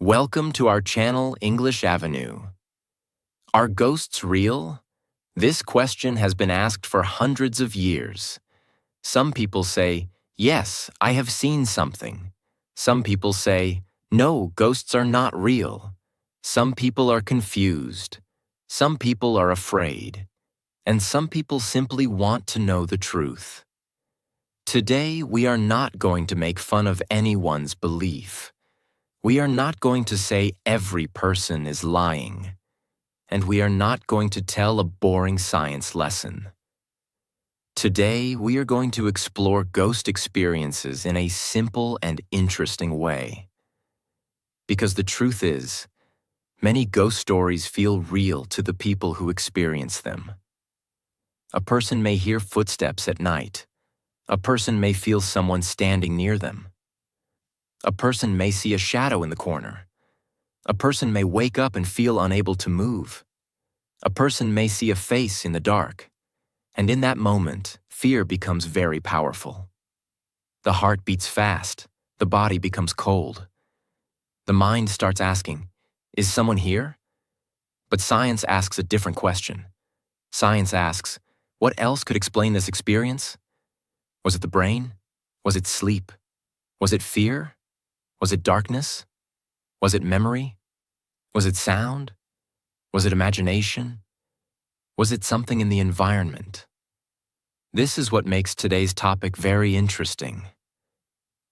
Welcome to our channel, English Avenue. Are ghosts real? This question has been asked for hundreds of years. Some people say, yes, I have seen something. Some people say, no, ghosts are not real. Some people are confused. Some people are afraid. And some people simply want to know the truth. Today, we are not going to make fun of anyone's belief. We are not going to say every person is lying. And we are not going to tell a boring science lesson. Today, we are going to explore ghost experiences in a simple and interesting way. Because the truth is, many ghost stories feel real to the people who experience them. A person may hear footsteps at night. A person may feel someone standing near them. A person may see a shadow in the corner. A person may wake up and feel unable to move. A person may see a face in the dark. And in that moment, fear becomes very powerful. The heart beats fast. The body becomes cold. The mind starts asking, is someone here? But science asks a different question. Science asks, what else could explain this experience? Was it the brain? Was it sleep? Was it fear? Was it darkness? Was it memory? Was it sound? Was it imagination? Was it something in the environment? This is what makes today's topic very interesting.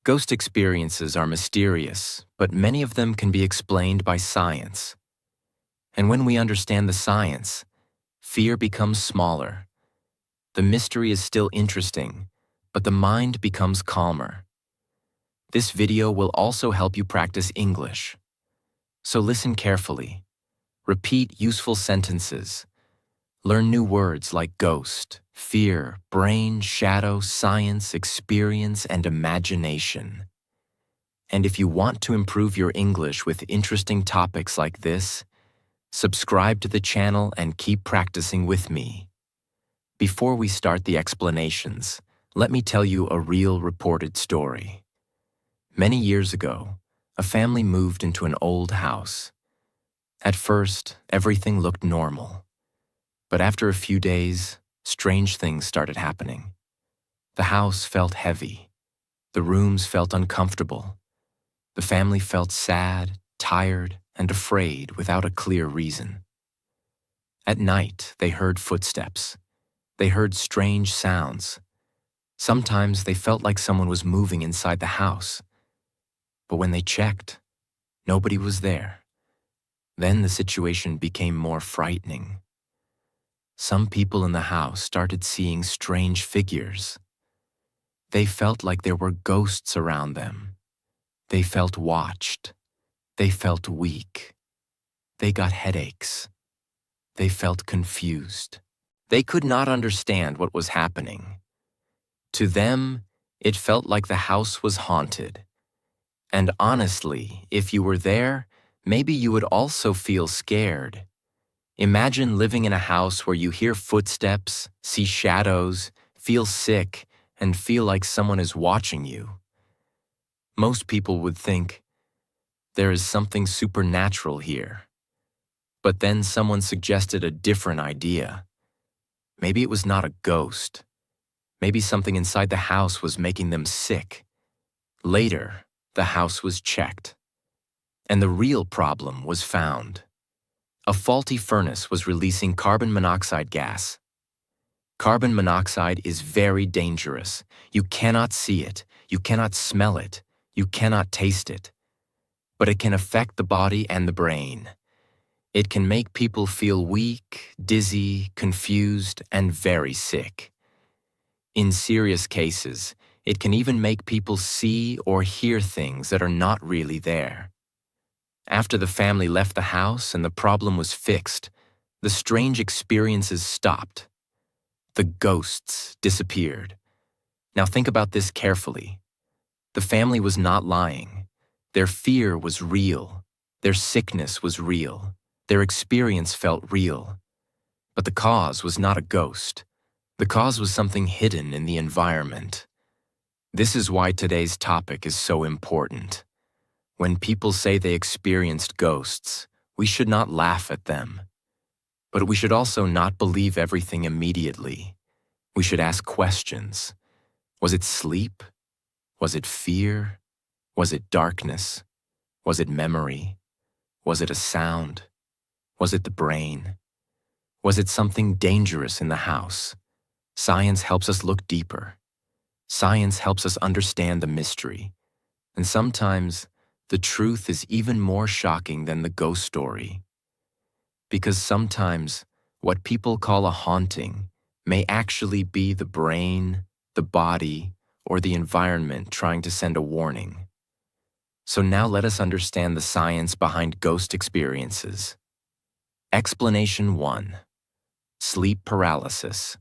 Ghost experiences are mysterious, but many of them can be explained by science. And when we understand the science, fear becomes smaller. The mystery is still interesting, but the mind becomes calmer. This video will also help you practice English. So listen carefully. Repeat useful sentences. Learn new words like ghost, fear, brain, shadow, science, experience, and imagination. And if you want to improve your English with interesting topics like this, subscribe to the channel and keep practicing with me. Before we start the explanations, let me tell you a real reported story. Many years ago, a family moved into an old house. At first, everything looked normal. But after a few days, strange things started happening. The house felt heavy. The rooms felt uncomfortable. The family felt sad, tired, and afraid without a clear reason. At night, they heard footsteps. They heard strange sounds. Sometimes they felt like someone was moving inside the house. But when they checked, nobody was there. Then the situation became more frightening. Some people in the house started seeing strange figures. They felt like there were ghosts around them. They felt watched. They felt weak. They got headaches. They felt confused. They could not understand what was happening. To them, it felt like the house was haunted. And honestly, if you were there, maybe you would also feel scared. Imagine living in a house where you hear footsteps, see shadows, feel sick, and feel like someone is watching you. Most people would think, there is something supernatural here. But then someone suggested a different idea. Maybe it was not a ghost. Maybe something inside the house was making them sick. Later, the house was checked. And the real problem was found. A faulty furnace was releasing carbon monoxide gas. Carbon monoxide is very dangerous. You cannot see it. You cannot smell it. You cannot taste it. But it can affect the body and the brain. It can make people feel weak, dizzy, confused, and very sick. In serious cases, it can even make people see or hear things that are not really there. After the family left the house and the problem was fixed, the strange experiences stopped. The ghosts disappeared. Now think about this carefully. The family was not lying. Their fear was real. Their sickness was real. Their experience felt real. But the cause was not a ghost. The cause was something hidden in the environment. This is why today's topic is so important. When people say they experienced ghosts, we should not laugh at them. But we should also not believe everything immediately. We should ask questions. Was it sleep? Was it fear? Was it darkness? Was it memory? Was it a sound? Was it the brain? Was it something dangerous in the house? Science helps us look deeper. Science helps us understand the mystery. And sometimes, the truth is even more shocking than the ghost story. Because sometimes, what people call a haunting may actually be the brain, the body, or the environment trying to send a warning. So now let us understand the science behind ghost experiences. Explanation 1. Sleep paralysis.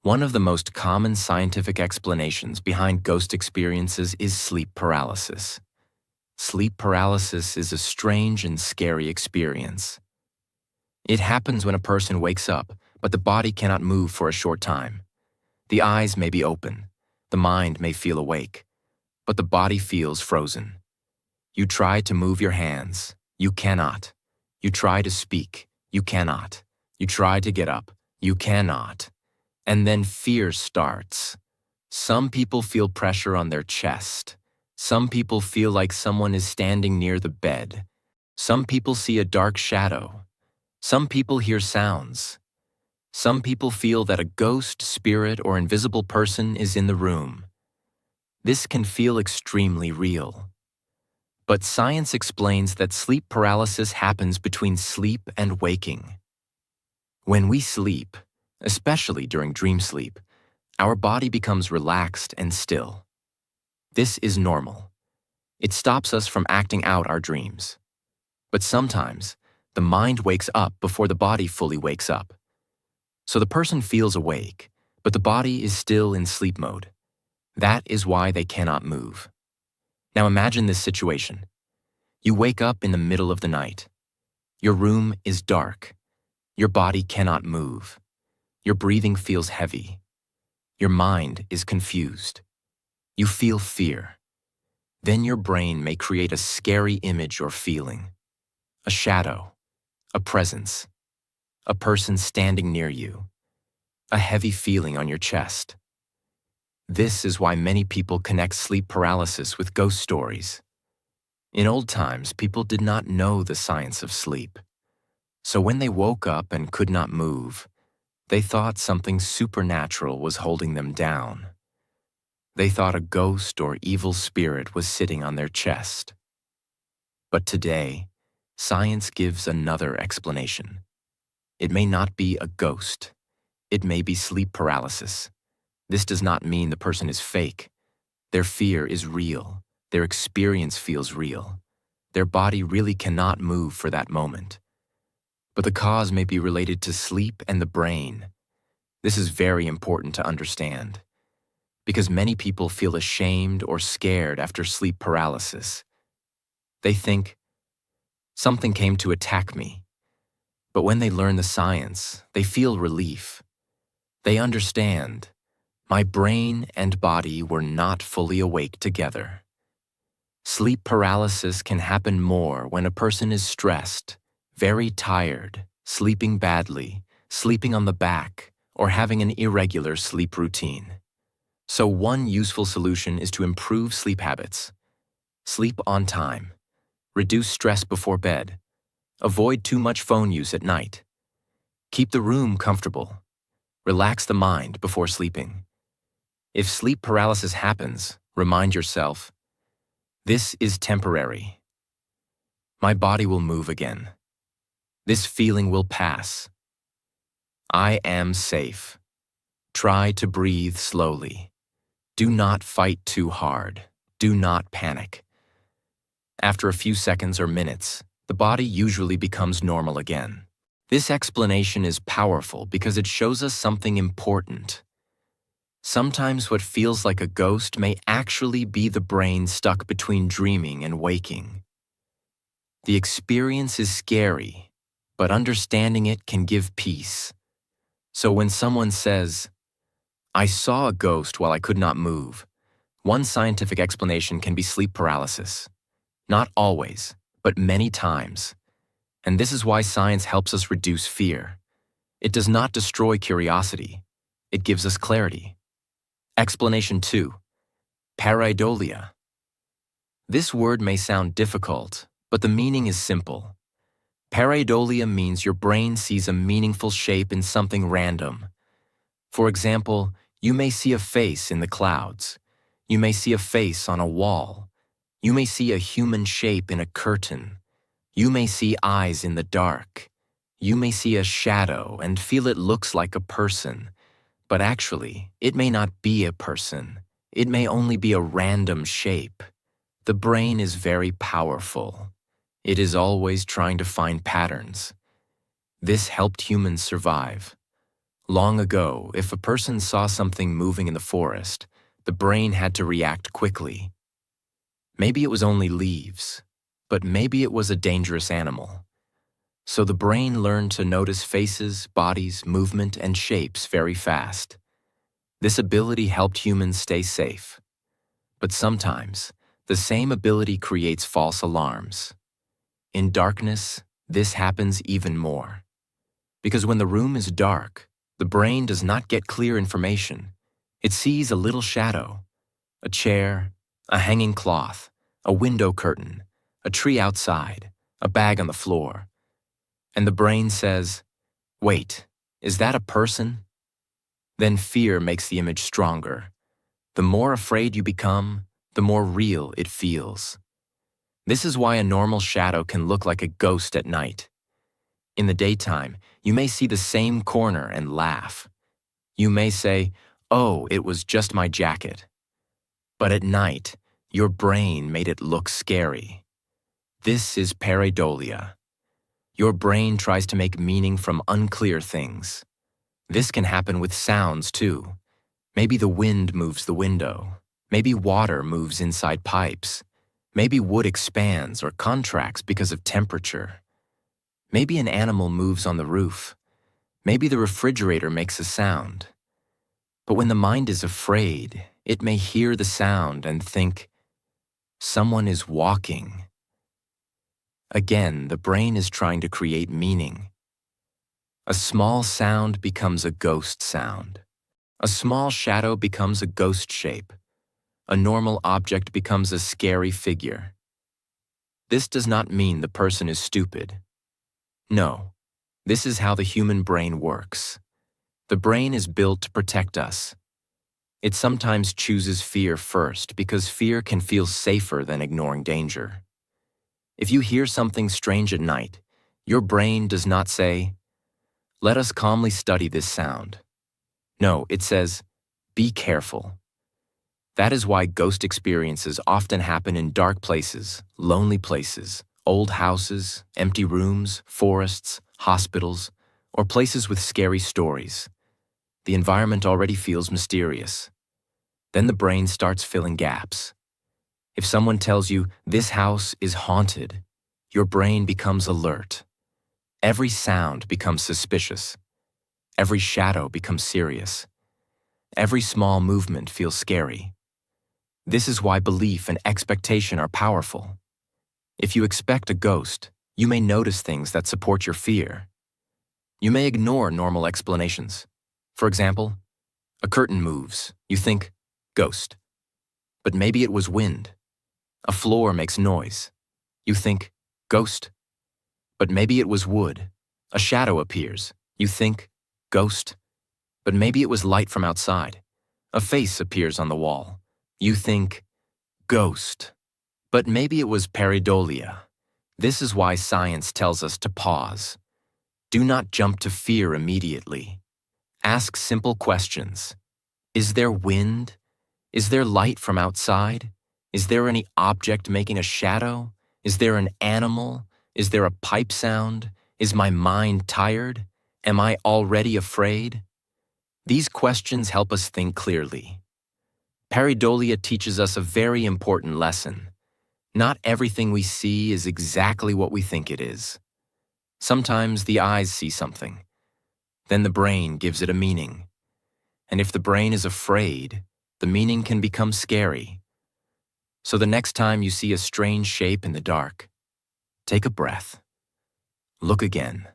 One of the most common scientific explanations behind ghost experiences is sleep paralysis. Sleep paralysis is a strange and scary experience. It happens when a person wakes up, but the body cannot move for a short time. The eyes may be open, the mind may feel awake, but the body feels frozen. You try to move your hands, you cannot. You try to speak, you cannot. You try to get up, you cannot. And then fear starts. Some people feel pressure on their chest. Some people feel like someone is standing near the bed. Some people see a dark shadow. Some people hear sounds. Some people feel that a ghost, spirit, or invisible person is in the room. This can feel extremely real. But science explains that sleep paralysis happens between sleep and waking. When we sleep, especially during dream sleep, our body becomes relaxed and still. This is normal. It stops us from acting out our dreams. But sometimes, the mind wakes up before the body fully wakes up. So the person feels awake, but the body is still in sleep mode. That is why they cannot move. Now imagine this situation. You wake up in the middle of the night. Your room is dark. Your body cannot move. Your breathing feels heavy. Your mind is confused. You feel fear. Then your brain may create a scary image or feeling. A shadow, a presence, a person standing near you, a heavy feeling on your chest. This is why many people connect sleep paralysis with ghost stories. In old times, people did not know the science of sleep. So when they woke up and could not move, they thought something supernatural was holding them down. They thought a ghost or evil spirit was sitting on their chest. But today, science gives another explanation. It may not be a ghost. It may be sleep paralysis. This does not mean the person is fake. Their fear is real. Their experience feels real. Their body really cannot move for that moment. But the cause may be related to sleep and the brain. This is very important to understand, because many people feel ashamed or scared after sleep paralysis. They think, something came to attack me. But when they learn the science, they feel relief. They understand, my brain and body were not fully awake together. Sleep paralysis can happen more when a person is stressed, very tired, sleeping badly, sleeping on the back, or having an irregular sleep routine. So one useful solution is to improve sleep habits. Sleep on time. Reduce stress before bed. Avoid too much phone use at night. Keep the room comfortable. Relax the mind before sleeping. If sleep paralysis happens, remind yourself, this is temporary. My body will move again. This feeling will pass. I am safe. Try to breathe slowly. Do not fight too hard. Do not panic. After a few seconds or minutes, the body usually becomes normal again. This explanation is powerful because it shows us something important. Sometimes what feels like a ghost may actually be the brain stuck between dreaming and waking. The experience is scary, but understanding it can give peace. So when someone says, I saw a ghost while I could not move, one scientific explanation can be sleep paralysis. Not always, but many times. And this is why science helps us reduce fear. It does not destroy curiosity. It gives us clarity. Explanation 2. Pareidolia. This word may sound difficult, but the meaning is simple. Pareidolia means your brain sees a meaningful shape in something random. For example, you may see a face in the clouds. You may see a face on a wall. You may see a human shape in a curtain. You may see eyes in the dark. You may see a shadow and feel it looks like a person. But actually, it may not be a person. It may only be a random shape. The brain is very powerful. It is always trying to find patterns. This helped humans survive. Long ago, if a person saw something moving in the forest, the brain had to react quickly. Maybe it was only leaves, but maybe it was a dangerous animal. So the brain learned to notice faces, bodies, movement, and shapes very fast. This ability helped humans stay safe. But sometimes, the same ability creates false alarms. In darkness, this happens even more. Because when the room is dark, the brain does not get clear information. It sees a little shadow, a chair, a hanging cloth, a window curtain, a tree outside, a bag on the floor. And the brain says, "Wait, is that a person?" Then fear makes the image stronger. The more afraid you become, the more real it feels. This is why a normal shadow can look like a ghost at night. In the daytime, you may see the same corner and laugh. You may say, "Oh, it was just my jacket." But at night, your brain made it look scary. This is pareidolia. Your brain tries to make meaning from unclear things. This can happen with sounds too. Maybe the wind moves the window. Maybe water moves inside pipes. Maybe wood expands or contracts because of temperature. Maybe an animal moves on the roof. Maybe the refrigerator makes a sound. But when the mind is afraid, it may hear the sound and think, "Someone is walking." Again, the brain is trying to create meaning. A small sound becomes a ghost sound. A small shadow becomes a ghost shape. A normal object becomes a scary figure. This does not mean the person is stupid. No, this is how the human brain works. The brain is built to protect us. It sometimes chooses fear first because fear can feel safer than ignoring danger. If you hear something strange at night, your brain does not say, "Let us calmly study this sound." No, it says, "Be careful." That is why ghost experiences often happen in dark places, lonely places, old houses, empty rooms, forests, hospitals, or places with scary stories. The environment already feels mysterious. Then the brain starts filling gaps. If someone tells you, "This house is haunted," your brain becomes alert. Every sound becomes suspicious. Every shadow becomes serious. Every small movement feels scary. This is why belief and expectation are powerful. If you expect a ghost, you may notice things that support your fear. You may ignore normal explanations. For example, a curtain moves. You think, "Ghost." But maybe it was wind. A floor makes noise. You think, "Ghost." But maybe it was wood. A shadow appears. You think, "Ghost." But maybe it was light from outside. A face appears on the wall. You think, "Ghost." But maybe it was pareidolia. This is why science tells us to pause. Do not jump to fear immediately. Ask simple questions. Is there wind? Is there light from outside? Is there any object making a shadow? Is there an animal? Is there a pipe sound? Is my mind tired? Am I already afraid? These questions help us think clearly. Pareidolia teaches us a very important lesson. Not everything we see is exactly what we think it is. Sometimes the eyes see something. Then the brain gives it a meaning. And if the brain is afraid, the meaning can become scary. So the next time you see a strange shape in the dark, take a breath. Look again.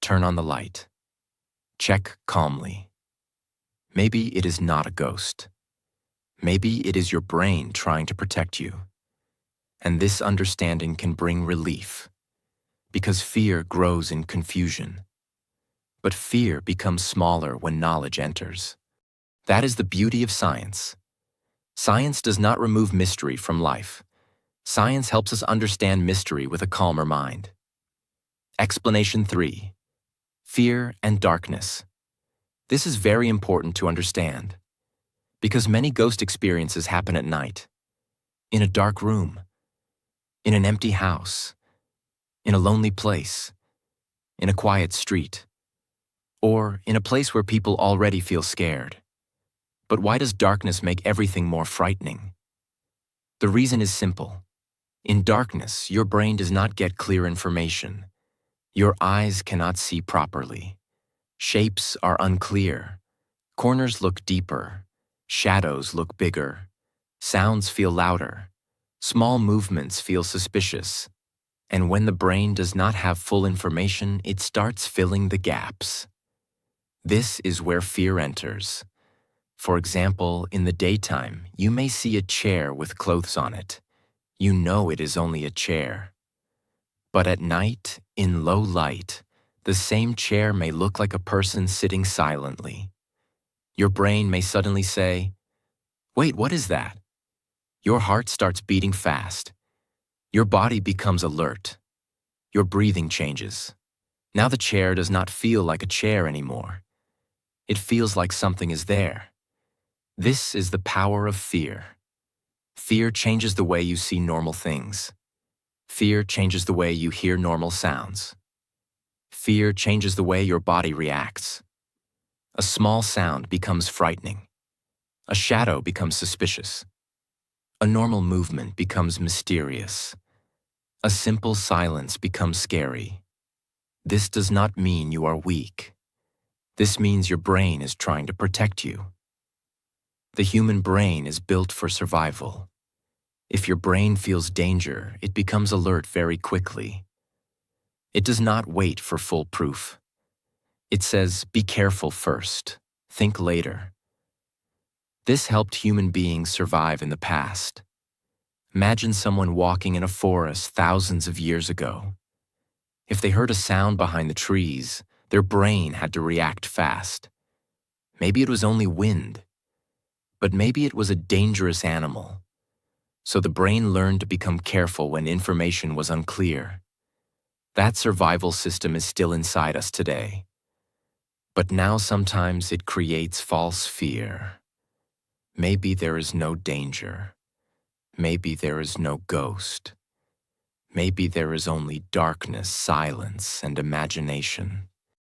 Turn on the light. Check calmly. Maybe it is not a ghost. Maybe it is your brain trying to protect you. And this understanding can bring relief, because fear grows in confusion. But fear becomes smaller when knowledge enters. That is the beauty of science. Science does not remove mystery from life. Science helps us understand mystery with a calmer mind. Explanation 3. Fear and darkness. This is very important to understand, because many ghost experiences happen at night, in a dark room, in an empty house, in a lonely place, in a quiet street, or in a place where people already feel scared. But why does darkness make everything more frightening? The reason is simple. In darkness, your brain does not get clear information. Your eyes cannot see properly. Shapes are unclear. Corners look deeper. Shadows look bigger. Sounds feel louder. Small movements feel suspicious. And when the brain does not have full information, it starts filling the gaps. This is where fear enters. For example, in the daytime, you may see a chair with clothes on it. You know it is only a chair. But at night, in low light, the same chair may look like a person sitting silently. Your brain may suddenly say, "Wait, what is that?" Your heart starts beating fast. Your body becomes alert. Your breathing changes. Now the chair does not feel like a chair anymore. It feels like something is there. This is the power of fear. Fear changes the way you see normal things. Fear changes the way you hear normal sounds. Fear changes the way your body reacts. A small sound becomes frightening. A shadow becomes suspicious. A normal movement becomes mysterious. A simple silence becomes scary. This does not mean you are weak. This means your brain is trying to protect you. The human brain is built for survival. If your brain feels danger, it becomes alert very quickly. It does not wait for full proof. It says, "Be careful first. Think later." This helped human beings survive in the past. Imagine someone walking in a forest thousands of years ago. If they heard a sound behind the trees, their brain had to react fast. Maybe it was only wind, but maybe it was a dangerous animal. So the brain learned to become careful when information was unclear. That survival system is still inside us today. But now sometimes it creates false fear. Maybe there is no danger. Maybe there is no ghost. Maybe there is only darkness, silence, and imagination.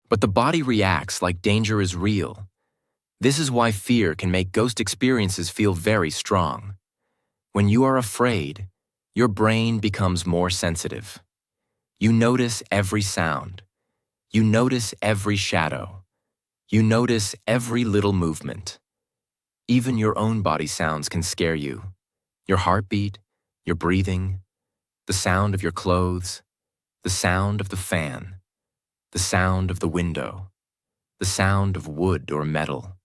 But the body reacts like danger is real. This is why fear can make ghost experiences feel very strong. When you are afraid, your brain becomes more sensitive. You notice every sound. You notice every shadow. You notice every little movement. Even your own body sounds can scare you. Your heartbeat, your breathing, the sound of your clothes, the sound of the fan, the sound of the window, the sound of wood or metal.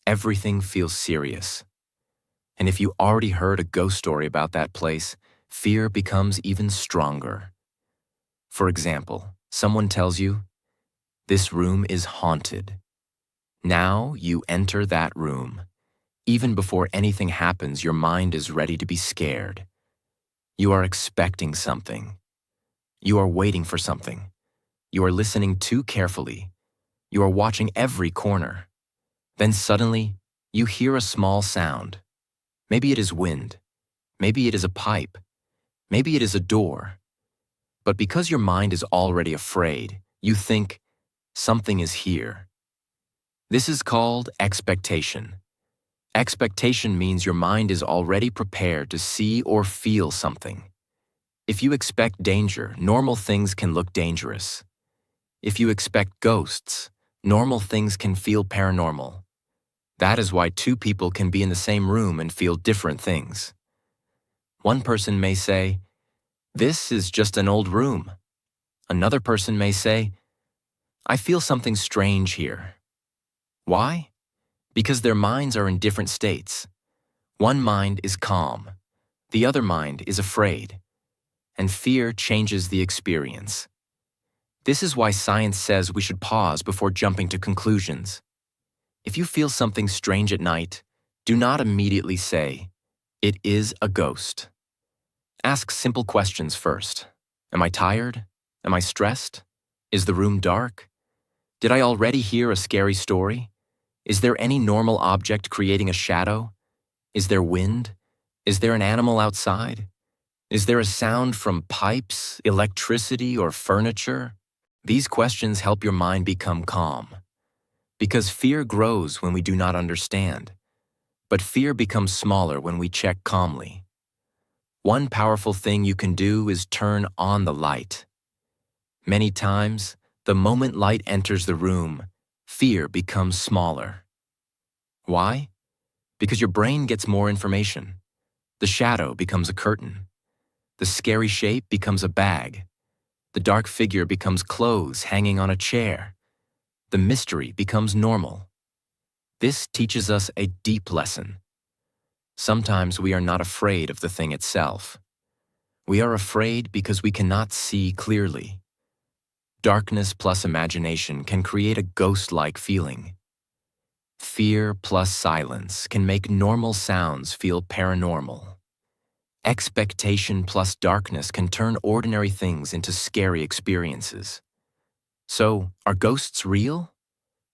Everything feels serious. And if you already heard a ghost story about that place, fear becomes even stronger. For example, someone tells you, "This room is haunted." Now you enter that room. Even before anything happens, your mind is ready to be scared. You are expecting something. You are waiting for something. You are listening too carefully. You are watching every corner. Then suddenly, you hear a small sound. Maybe it is wind. Maybe it is a pipe. Maybe it is a door. But because your mind is already afraid, you think, something is here. This is called expectation. Expectation means your mind is already prepared to see or feel something. If you expect danger, normal things can look dangerous. If you expect ghosts, normal things can feel paranormal. That is why two people can be in the same room and feel different things. One person may say, "This is just an old room." Another person may say, "I feel something strange here." Why? Because their minds are in different states. One mind is calm, the other mind is afraid, and fear changes the experience. This is why science says we should pause before jumping to conclusions. If you feel something strange at night, do not immediately say, "It is a ghost." Ask simple questions first. Am I tired? Am I stressed? Is the room dark? Did I already hear a scary story? Is there any normal object creating a shadow? Is there wind? Is there an animal outside? Is there a sound from pipes, electricity, or furniture? These questions help your mind become calm. Because fear grows when we do not understand, but fear becomes smaller when we check calmly. One powerful thing you can do is turn on the light. Many times, the moment light enters the room, fear becomes smaller. Why? Because your brain gets more information. The shadow becomes a curtain. The scary shape becomes a bag. The dark figure becomes clothes hanging on a chair. The mystery becomes normal. This teaches us a deep lesson. Sometimes we are not afraid of the thing itself. We are afraid because we cannot see clearly. Darkness plus imagination can create a ghost-like feeling. Fear plus silence can make normal sounds feel paranormal. Expectation plus darkness can turn ordinary things into scary experiences. So, are ghosts real?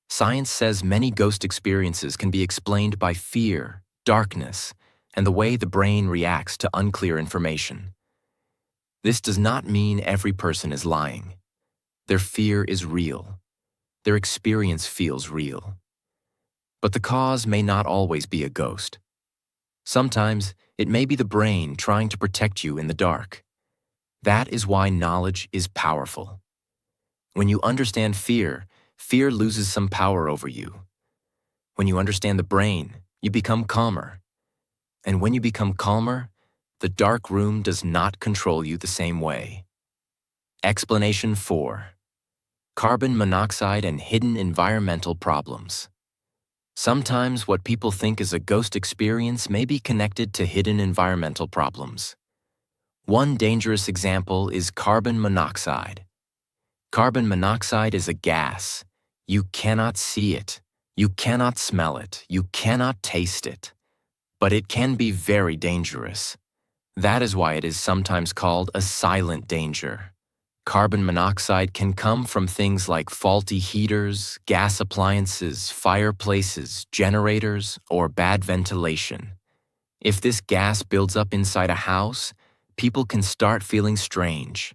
Science says many ghost experiences can be explained by fear, darkness, and the way the brain reacts to unclear information. This does not mean every person is lying. Their fear is real. Their experience feels real. But the cause may not always be a ghost. Sometimes it may be the brain trying to protect you in the dark. That is why knowledge is powerful. When you understand fear, fear loses some power over you. When you understand the brain, you become calmer. And when you become calmer, the dark room does not control you the same way. Explanation 4. Carbon monoxide and hidden environmental problems. Sometimes what people think is a ghost experience may be connected to hidden environmental problems. One dangerous example is carbon monoxide. Carbon monoxide is a gas. You cannot see it. You cannot smell it. You cannot taste it. But it can be very dangerous. That is why it is sometimes called a silent danger. Carbon monoxide can come from things like faulty heaters, gas appliances, fireplaces, generators, or bad ventilation. If this gas builds up inside a house, people can start feeling strange.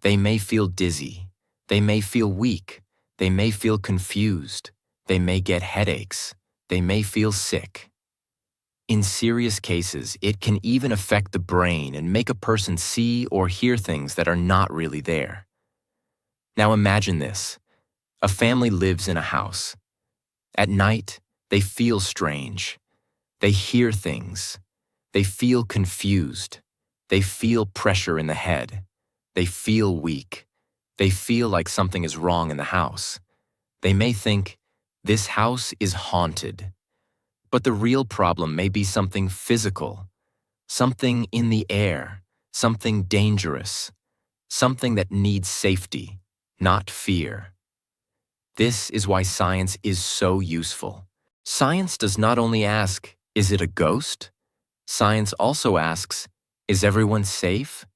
They may feel dizzy. They may feel weak. They may feel confused. They may get headaches. They may feel sick. In serious cases, it can even affect the brain and make a person see or hear things that are not really there. Now imagine this. A family lives in a house. At night, they feel strange. They hear things. They feel confused. They feel pressure in the head. They feel weak. They feel like something is wrong in the house. They may think, "This house is haunted." But the real problem may be something physical, something in the air, something dangerous, something that needs safety, not fear. This is why science is so useful. Science does not only ask, "Is it a ghost?" Science also asks, "Is everyone safe?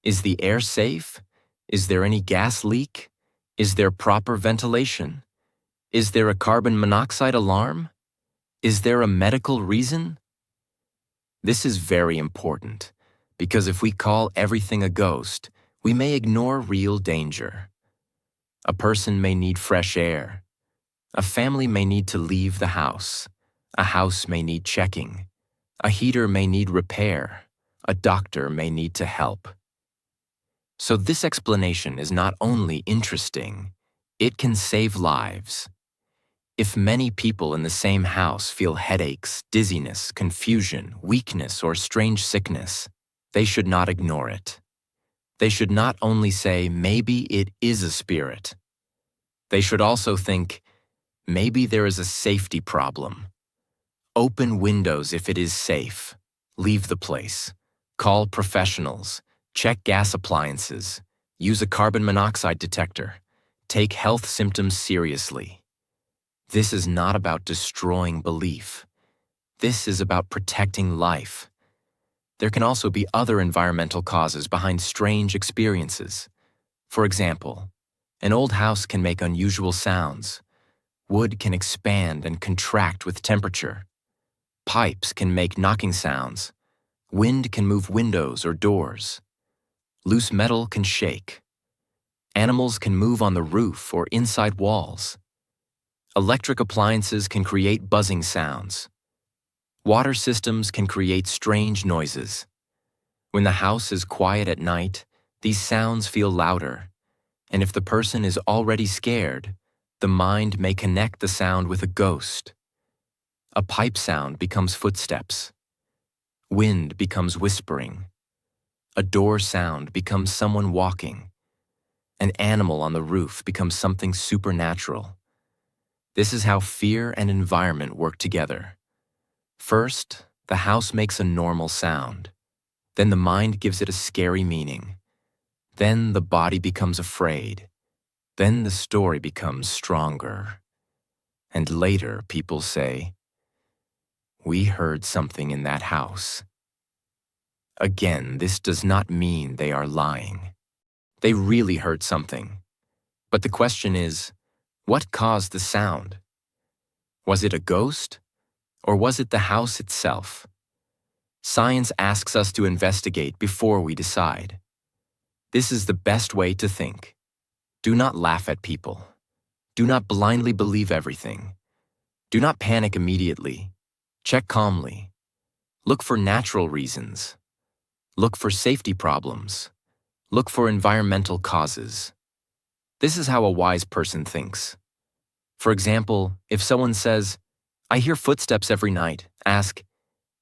Is the air safe? Is there any gas leak? Is there proper ventilation? Is there a carbon monoxide alarm? Is there a medical reason?" This is very important, because if we call everything a ghost, we may ignore real danger. A person may need fresh air. A family may need to leave the house. A house may need checking. A heater may need repair. A doctor may need to help. So this explanation is not only interesting, it can save lives. If many people in the same house feel headaches, dizziness, confusion, weakness, or strange sickness, They should not ignore it. They should not only say, maybe it is a spirit. They should also think, maybe there is a safety problem. Open windows if it is safe. Leave the place. Call professionals. Check gas appliances. Use a carbon monoxide detector. Take health symptoms seriously. This is not about destroying belief. This is about protecting life. There can also be other environmental causes behind strange experiences. For example, an old house can make unusual sounds. Wood can expand and contract with temperature. Pipes can make knocking sounds. Wind can move windows or doors. Loose metal can shake. Animals can move on the roof or inside walls. Electric appliances can create buzzing sounds. Water systems can create strange noises. When the house is quiet at night, these sounds feel louder. And if the person is already scared, the mind may connect the sound with a ghost. A pipe sound becomes footsteps. Wind becomes whispering. A door sound becomes someone walking. An animal on the roof becomes something supernatural. This is how fear and environment work together. First, the house makes a normal sound. Then the mind gives it a scary meaning. Then the body becomes afraid. Then the story becomes stronger. And later people say, "We heard something in that house." Again, this does not mean they are lying. They really heard something. But the question is, what caused the sound? Was it a ghost? Or was it the house itself? Science asks us to investigate before we decide. This is the best way to think. Do not laugh at people. Do not blindly believe everything. Do not panic immediately. Check calmly. Look for natural reasons. Look for safety problems. Look for environmental causes. This is how a wise person thinks. For example, if someone says, "I hear footsteps every night," ask,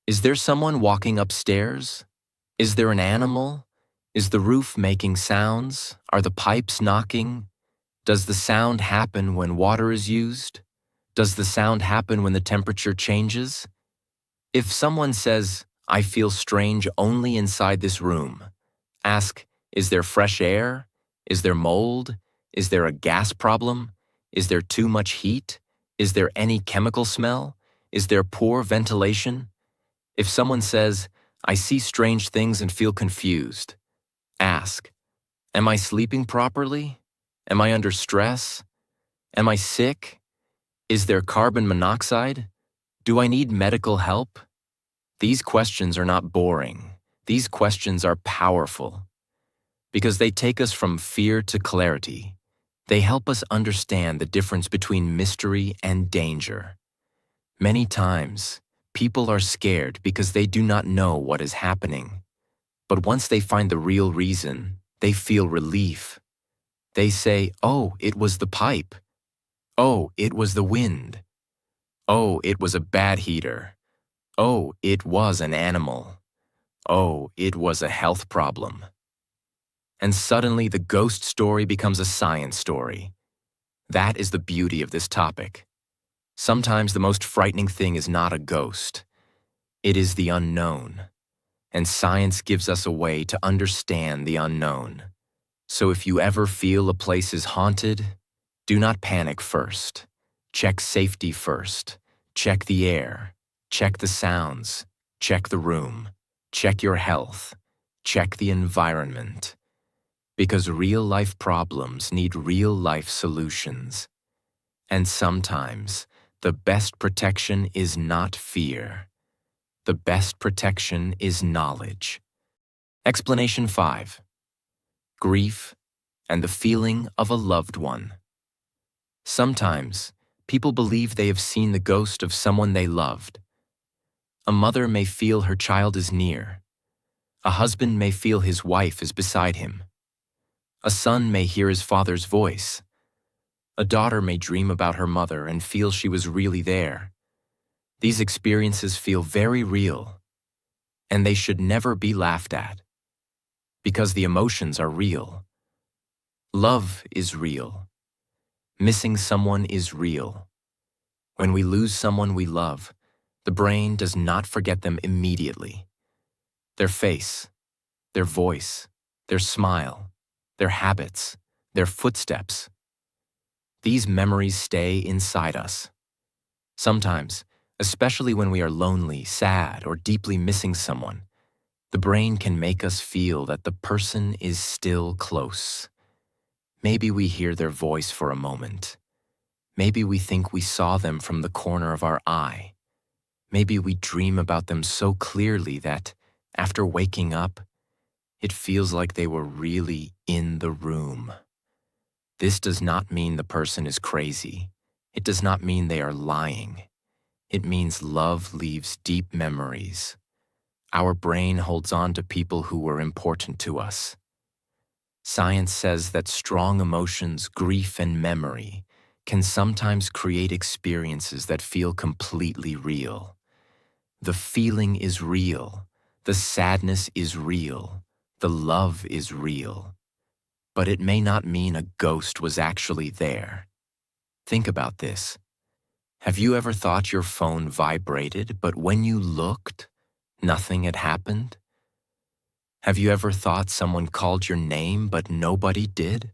"Is there someone walking upstairs? Is there an animal? Is the roof making sounds? Are the pipes knocking? Does the sound happen when water is used? Does the sound happen when the temperature changes?" If someone says, "I feel strange only inside this room," ask, "Is there fresh air? Is there mold? Is there a gas problem? Is there too much heat? Is there any chemical smell? Is there poor ventilation?" If someone says, "I see strange things and feel confused," ask, "Am I sleeping properly? Am I under stress? Am I sick? Is there carbon monoxide? Do I need medical help?" These questions are not boring. These questions are powerful because they take us from fear to clarity. They help us understand the difference between mystery and danger. Many times, people are scared because they do not know what is happening. But once they find the real reason, they feel relief. They say, "Oh, it was the pipe. Oh, it was the wind. Oh, it was a bad heater. Oh, it was an animal. Oh, it was a health problem." And suddenly the ghost story becomes a science story. That is the beauty of this topic. Sometimes the most frightening thing is not a ghost. It is the unknown. And science gives us a way to understand the unknown. So if you ever feel a place is haunted, do not panic first. Check safety first. Check the air. Check the sounds. Check the room. Check your health. Check the environment. Because real-life problems need real-life solutions. And sometimes, the best protection is not fear. The best protection is knowledge. Explanation 5. Grief and the feeling of a loved one. Sometimes, people believe they have seen the ghost of someone they loved. A mother may feel her child is near. A husband may feel his wife is beside him. A son may hear his father's voice. A daughter may dream about her mother and feel she was really there. These experiences feel very real. and they should never be laughed at. Because the emotions are real. Love is real. Missing someone is real. When we lose someone we love, the brain does not forget them immediately. Their face, their voice, their smile, their habits, their footsteps. These memories stay inside us. Sometimes, especially when we are lonely, sad, or deeply missing someone, the brain can make us feel that the person is still close. Maybe we hear their voice for a moment. Maybe we think we saw them from the corner of our eye. Maybe we dream about them so clearly that, after waking up, it feels like they were really in the room. This does not mean the person is crazy. It does not mean they are lying. It means love leaves deep memories. Our brain holds on to people who were important to us. Science says that strong emotions, grief, and memory can sometimes create experiences that feel completely real. The feeling is real. The sadness is real. The love is real. But it may not mean a ghost was actually there. Think about this. Have you ever thought your phone vibrated, but when you looked, nothing had happened? Have you ever thought someone called your name, but nobody did?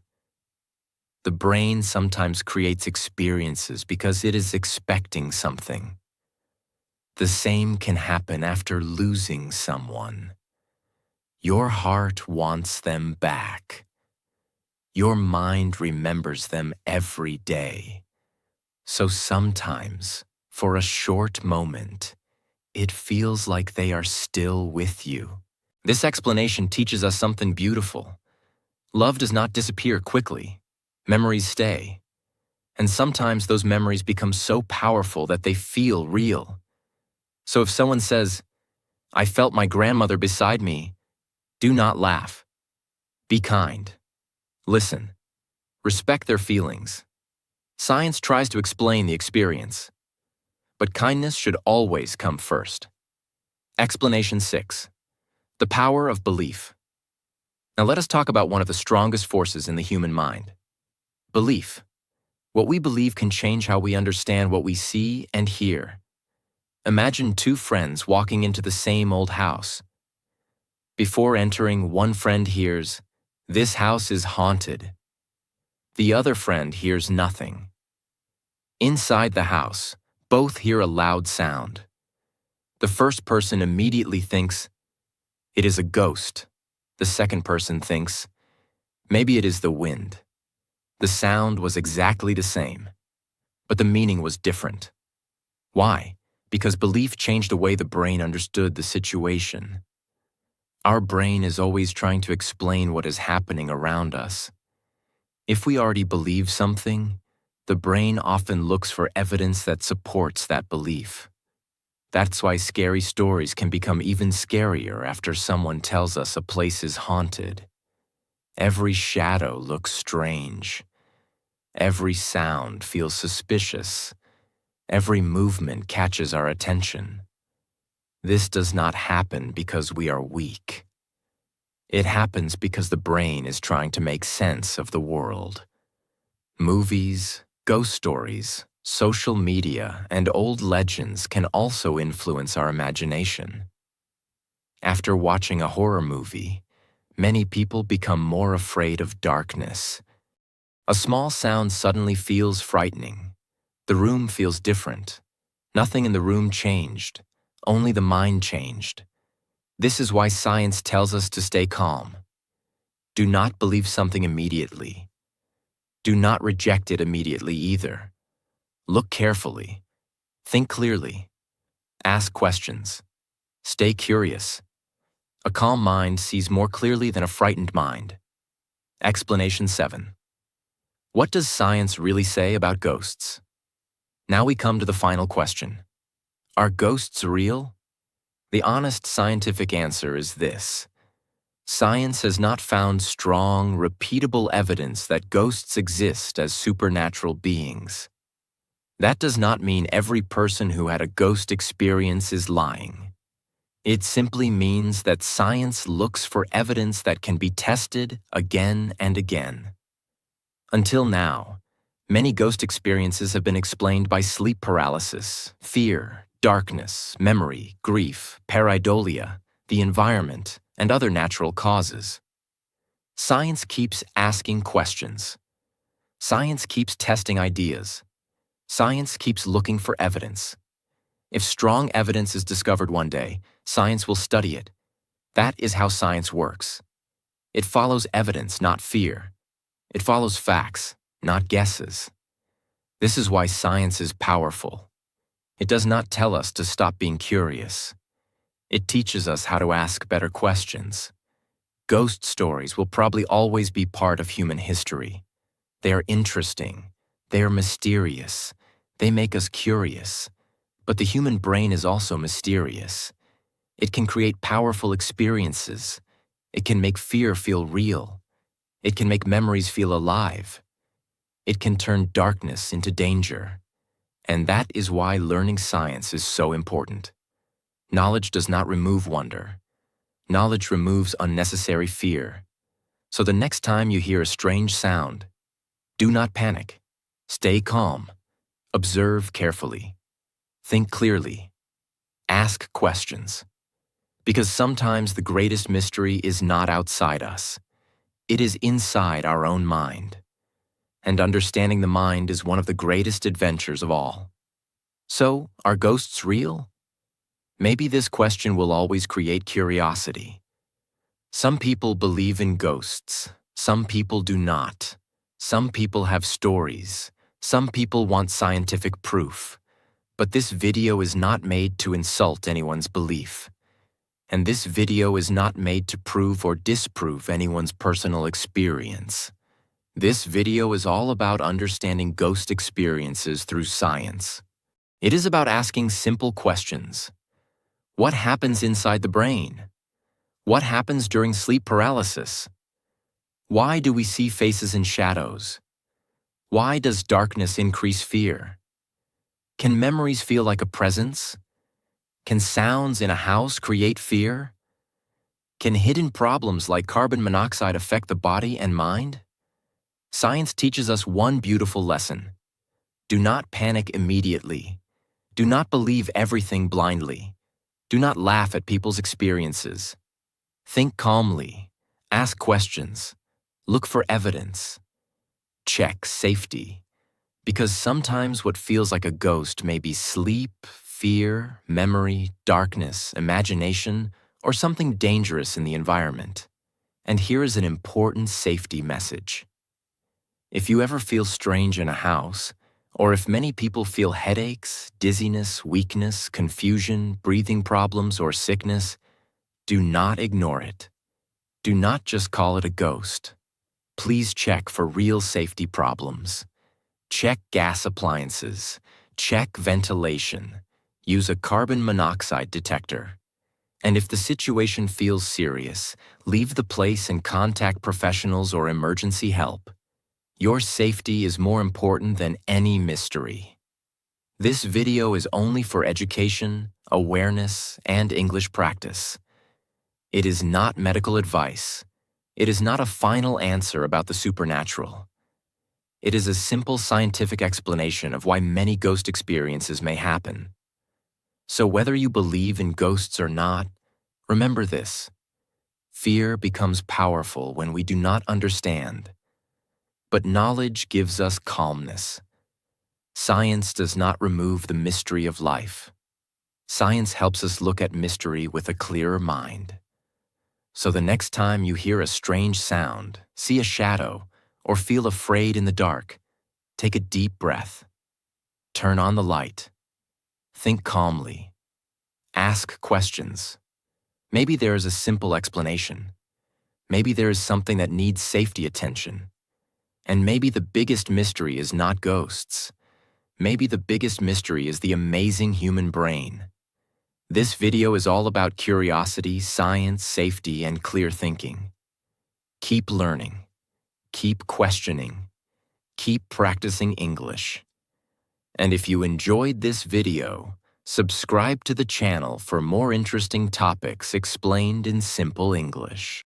The brain sometimes creates experiences because it is expecting something. The same can happen after losing someone. Your heart wants them back. Your mind remembers them every day. So sometimes, for a short moment, it feels like they are still with you. This explanation teaches us something beautiful. Love does not disappear quickly. Memories stay. And sometimes those memories become so powerful that they feel real. So if someone says, "I felt my grandmother beside me," do not laugh. Be kind. Listen. Respect their feelings. Science tries to explain the experience, but kindness should always come first. Explanation 6. The power of belief. Now let us talk about one of the strongest forces in the human mind. Belief. What we believe can change how we understand what we see and hear. Imagine two friends walking into the same old house. Before entering, one friend hears, "This house is haunted." The other friend hears nothing. Inside the house, both hear a loud sound. The first person immediately thinks, "It is a ghost." The second person thinks, "Maybe it is the wind." The sound was exactly the same, but the meaning was different. Why? Because belief changed the way the brain understood the situation. Our brain is always trying to explain what is happening around us. If we already believe something, the brain often looks for evidence that supports that belief. That's why scary stories can become even scarier after someone tells us a place is haunted. Every shadow looks strange. Every sound feels suspicious. Every movement catches our attention. This does not happen because we are weak. It happens because the brain is trying to make sense of the world. Movies, ghost stories, social media, and old legends can also influence our imagination. After watching a horror movie, many people become more afraid of darkness. A small sound suddenly feels frightening. The room feels different. Nothing in the room changed, only the mind changed. This is why science tells us to stay calm. Do not believe something immediately. Do not reject it immediately either. Look carefully. Think clearly. Ask questions. Stay curious. A calm mind sees more clearly than a frightened mind. Explanation 7. What does science really say about ghosts? Now we come to the final question. Are ghosts real? The honest scientific answer is this. Science has not found strong, repeatable evidence that ghosts exist as supernatural beings. That does not mean every person who had a ghost experience is lying. It simply means that science looks for evidence that can be tested again and again. Until now, many ghost experiences have been explained by sleep paralysis, fear, darkness, memory, grief, pareidolia, the environment, and other natural causes. Science keeps asking questions. Science keeps testing ideas. Science keeps looking for evidence. If strong evidence is discovered one day, science will study it. That is how science works. It follows evidence, not fear. It follows facts, not guesses. This is why science is powerful. It does not tell us to stop being curious. It teaches us how to ask better questions. Ghost stories will probably always be part of human history. They are interesting. They are mysterious. They make us curious. But the human brain is also mysterious. It can create powerful experiences. It can make fear feel real. It can make memories feel alive. It can turn darkness into danger. And that is why learning science is so important. Knowledge does not remove wonder. Knowledge removes unnecessary fear. So the next time you hear a strange sound, do not panic. Stay calm. Observe carefully. Think clearly. Ask questions. Because sometimes the greatest mystery is not outside us. It is inside our own mind. And understanding the mind is one of the greatest adventures of all. So, are ghosts real? Maybe this question will always create curiosity. Some people believe in ghosts. Some people do not. Some people have stories. Some people want scientific proof. But this video is not made to insult anyone's belief. And this video is not made to prove or disprove anyone's personal experience. This video is all about understanding ghost experiences through science. It is about asking simple questions. What happens inside the brain? What happens during sleep paralysis? Why do we see faces in shadows? Why does darkness increase fear? Can memories feel like a presence? Can sounds in a house create fear? Can hidden problems like carbon monoxide affect the body and mind? Science teaches us one beautiful lesson. Do not panic immediately. Do not believe everything blindly. Do not laugh at people's experiences. Think calmly. Ask questions. Look for evidence. Check safety. Because sometimes what feels like a ghost may be sleep, fear, memory, darkness, imagination, or something dangerous in the environment. And here is an important safety message. If you ever feel strange in a house, or if many people feel headaches, dizziness, weakness, confusion, breathing problems, or sickness, do not ignore it. Do not just call it a ghost. Please check for real safety problems. Check gas appliances. Check ventilation. Use a carbon monoxide detector. And if the situation feels serious, leave the place and contact professionals or emergency help. Your safety is more important than any mystery. This video is only for education, awareness, and English practice. It is not medical advice. It is not a final answer about the supernatural. It is a simple scientific explanation of why many ghost experiences may happen. So whether you believe in ghosts or not, remember this. Fear becomes powerful when we do not understand. But knowledge gives us calmness. Science does not remove the mystery of life. Science helps us look at mystery with a clearer mind. So the next time you hear a strange sound, see a shadow, or feel afraid in the dark, take a deep breath. Turn on the light. Think calmly. Ask questions. Maybe there is a simple explanation. Maybe there is something that needs safety attention. And maybe the biggest mystery is not ghosts. Maybe the biggest mystery is the amazing human brain. This video is all about curiosity, science, safety, and clear thinking. Keep learning. Keep questioning. Keep practicing English. And if you enjoyed this video, Subscribe to the channel for more interesting topics explained in simple English.